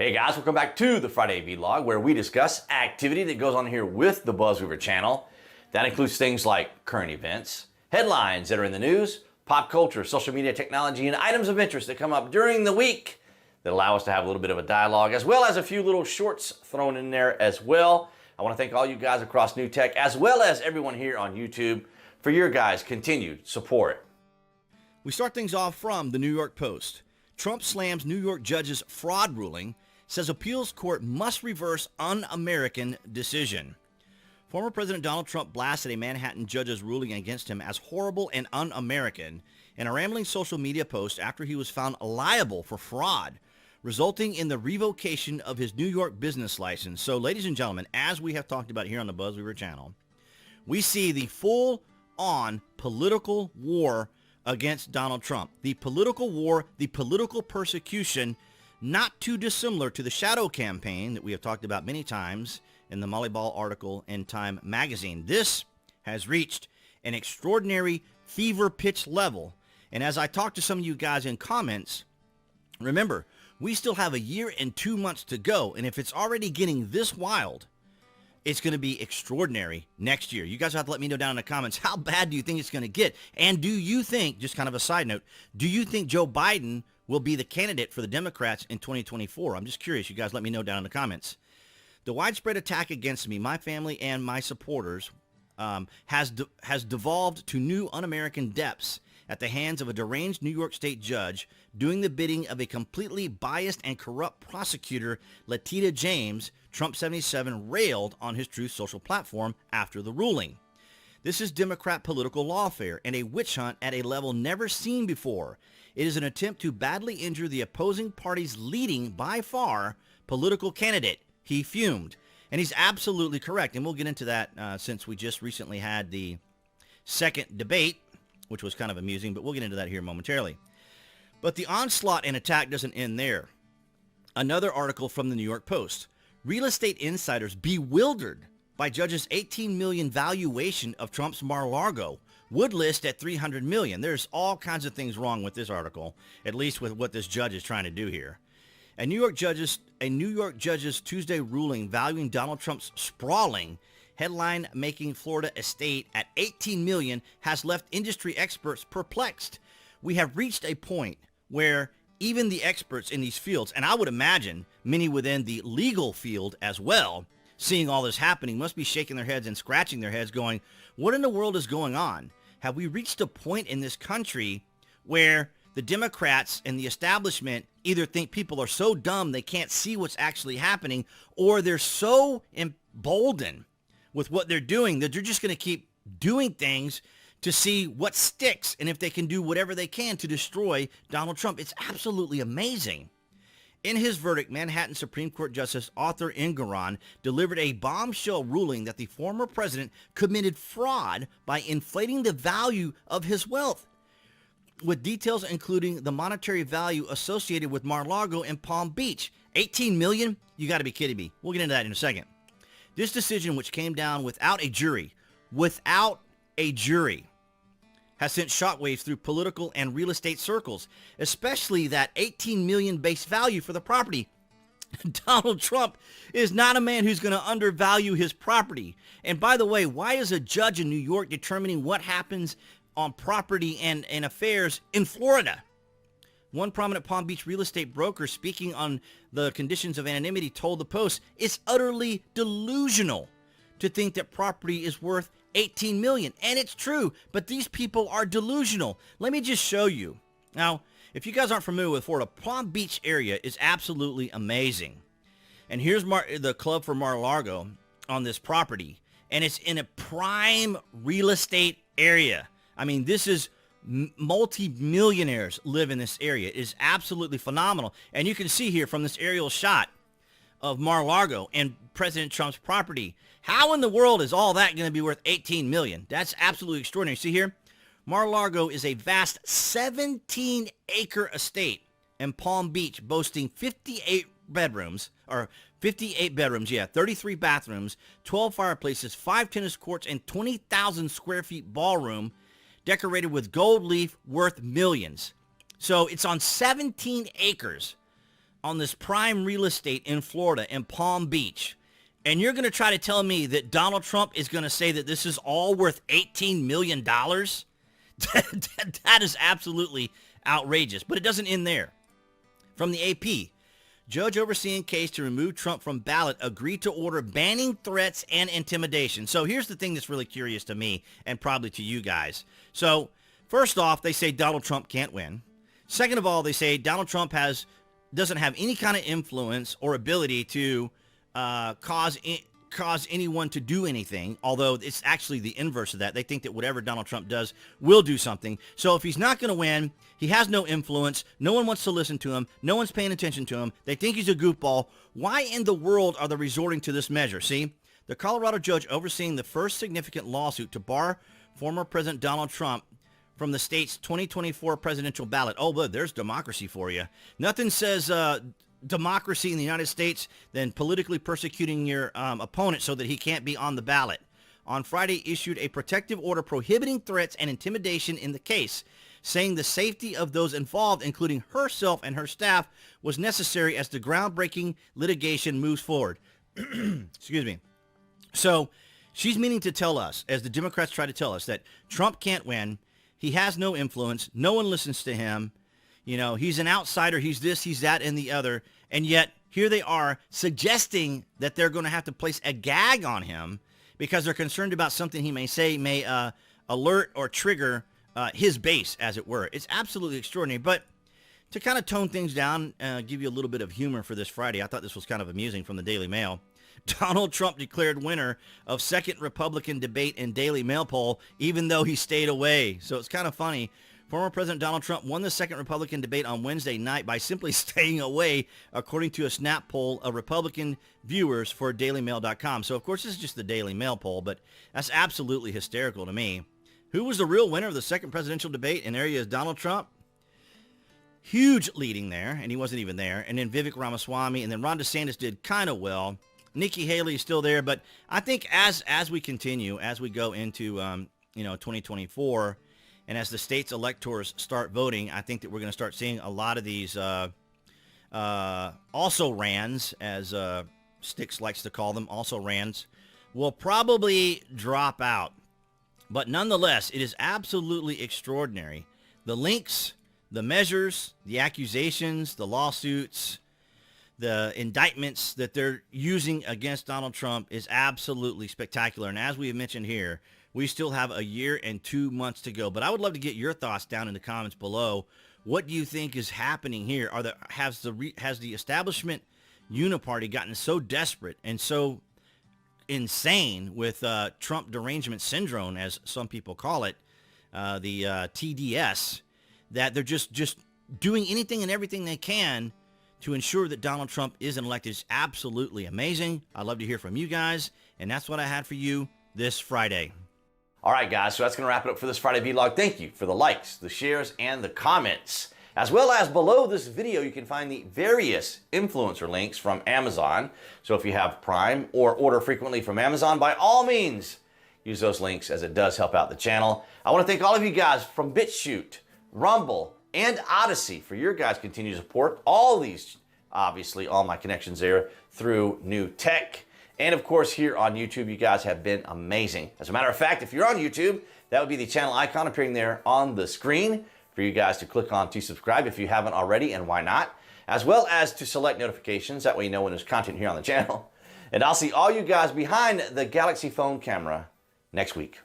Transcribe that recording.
Hey guys, welcome back to the Friday Vlog, where we discuss activity that goes on here with the BuzWeaver channel. That includes things like current events, headlines that are in the news, pop culture, social media technology, and items of interest that come up during the week that allow us to have a little bit of a dialogue, as well as a few little shorts thrown in there as well. I want to thank all you guys across New Tech, as well as everyone here on YouTube, for your guys' continued support. We start things off from the New York Post. Trump slams New York judge's fraud ruling, says appeals court must reverse un-American decision. Former President Donald Trump blasted a Manhattan judge's ruling against him as horrible and un-American in a rambling social media post after he was found liable for fraud, resulting in the revocation of his New York business license. So, ladies and gentlemen, as we have talked about here on the BuzWeaver channel, we see the full-on political war against Donald Trump. The political war, the political persecution, not too dissimilar to the shadow campaign that we have talked about many times in the Moneyball article in Time magazine. This has reached an extraordinary fever pitch level. And as I talk to some of you guys in comments, remember, we still have a year and 2 months to go. And if it's already getting this wild, it's going to be extraordinary next year. You guys have to let me know down in the comments, how bad do you think it's going to get? And do you think, just kind of a side note, do you think Joe Biden will be the candidate for the Democrats in 2024? I'm just curious. You guys let me know down in the comments. The widespread attack against me, my family, and my supporters has devolved to new un-American depths at the hands of a deranged New York State judge doing the bidding of a completely biased and corrupt prosecutor, Letitia James. Trump 77 railed on his Truth Social platform after the ruling. This is Democrat political lawfare and a witch hunt at a level never seen before. It is an attempt to badly injure the opposing party's leading, by far, political candidate. He fumed. And he's absolutely correct. And we'll get into that since we just recently had the second debate, which was kind of amusing, but we'll get into that here momentarily. But the onslaught and attack doesn't end there. Another article from the New York Post. Real estate insiders bewildered by judge's $18 million valuation of Trump's MarALago would list at $300 million. There's all kinds of things wrong with this article, at least with what this judge is trying to do here. A New York judge's Tuesday ruling valuing Donald Trump's sprawling, headline-making Florida estate at $18 million has left industry experts perplexed. We have reached a point where even the experts in these fields, and I would imagine many within the legal field as well, seeing all this happening, must be shaking their heads and scratching their heads going, what in the world is going on? Have we reached a point in this country where the Democrats and the establishment either think people are so dumb they can't see what's actually happening, or they're so emboldened with what they're doing that they're just going to keep doing things to see what sticks and if they can do whatever they can to destroy Donald Trump? It's absolutely amazing. In his verdict, Manhattan Supreme Court Justice Arthur Engoron delivered a bombshell ruling that the former president committed fraud by inflating the value of his wealth, with details including the monetary value associated with MarALago in Palm Beach. $18 million? You got to be kidding me. We'll get into that in a second. This decision, which came down without a jury, has sent shockwaves through political and real estate circles, especially that $18 million base value for the property. Donald Trump is not a man who's going to undervalue his property. And by the way, why is a judge in New York determining what happens on property and affairs in Florida? One prominent Palm Beach real estate broker speaking on the conditions of anonymity told the Post, it's utterly delusional to think that property is worth $18 million. And it's true, but these people are delusional. Let me just show you. Now, if you guys aren't familiar with Florida, Palm Beach area is absolutely amazing. And here's the club for MarALago on this property. And it's in a prime real estate area. I mean, this is multi-millionaires live in this area. It is absolutely phenomenal. And you can see here from this aerial shot of MarALago and President Trump's property, how in the world is all that going to be worth $18 million? That's absolutely extraordinary. See here, MarALago is a vast 17-acre estate in Palm Beach, boasting 58 bedrooms, 33 bathrooms, 12 fireplaces, 5 tennis courts, and 20,000 square feet ballroom, decorated with gold leaf worth millions. So it's on 17 acres on this prime real estate in Florida, in Palm Beach, and you're going to try to tell me that Donald Trump is going to say that this is all worth $18 million? That is absolutely outrageous. But it doesn't end there. From the AP, judge overseeing case to remove Trump from ballot agreed to order banning threats and intimidation. So here's the thing that's really curious to me and probably to you guys. So first off, they say Donald Trump can't win. Second of all, they say Donald Trump doesn't have any kind of influence or ability to cause anyone to do anything, although it's actually the inverse of that. They think that whatever Donald Trump does will do something. So if he's not going to win, he has no influence. No one wants to listen to him. No one's paying attention to him. They think he's a goofball. Why in the world are they resorting to this measure? See, the Colorado judge overseeing the first significant lawsuit to bar former President Donald Trump from the state's 2024 presidential ballot. Oh, but there's democracy for you. Nothing says democracy in the United States than politically persecuting your opponent so that he can't be on the ballot. On Friday, issued a protective order prohibiting threats and intimidation in the case, saying the safety of those involved, including herself and her staff, was necessary as the groundbreaking litigation moves forward. Excuse me. So she's meaning to tell us, as the Democrats try to tell us, that Trump can't win. He has no influence. No one listens to him. You know, he's an outsider. He's this, he's that, and the other. And yet, here they are suggesting that they're going to have to place a gag on him because they're concerned about something he may say may alert or trigger his base, as it were. It's absolutely extraordinary. But to kind of tone things down, give you a little bit of humor for this Friday, I thought this was kind of amusing from the Daily Mail. Donald Trump declared winner of second Republican debate in Daily Mail poll, even though he stayed away. So it's kind of funny. Former President Donald Trump won the second Republican debate on Wednesday night by simply staying away, according to a snap poll of Republican viewers for DailyMail.com. So, of course, this is just the Daily Mail poll, but that's absolutely hysterical to me. Who was the real winner of the second presidential debate? And there he is, Donald Trump. Huge leading there, and he wasn't even there. And then Vivek Ramaswamy, and then Ron DeSantis did kind of well. Nikki Haley is still there, but I think as we continue, as we go into 2024, and as the state's electors start voting, I think that we're going to start seeing a lot of these also-rans, as Styx likes to call them, also-rans, will probably drop out. But nonetheless, it is absolutely extraordinary. The links, the measures, the accusations, the lawsuits, the indictments that they're using against Donald Trump is absolutely spectacular. And as we have mentioned here, we still have a year and 2 months to go. But I would love to get your thoughts down in the comments below. What do you think is happening here? Has the establishment uniparty gotten so desperate and so insane with Trump derangement syndrome, as some people call it, the TDS, that they're just doing anything and everything they can to ensure that Donald Trump isn't elected? Is absolutely amazing. I'd love to hear from you guys, and that's what I had for you this Friday. All right, guys, so that's going to wrap it up for this Friday vlog. Thank you for the likes, the shares, and the comments. As well as below this video, you can find the various influencer links from Amazon. So if you have Prime or order frequently from Amazon, by all means, use those links, as it does help out the channel. I want to thank all of you guys from BitChute, Rumble, and Odyssey for your guys' continued support. All these, obviously, all my connections there through New Tech. And of course, here on YouTube, you guys have been amazing. As a matter of fact, if you're on YouTube, that would be the channel icon appearing there on the screen for you guys to click on to subscribe if you haven't already, and why not? As well as to select notifications. That way you know when there's content here on the channel. And I'll see all you guys behind the Galaxy phone camera next week.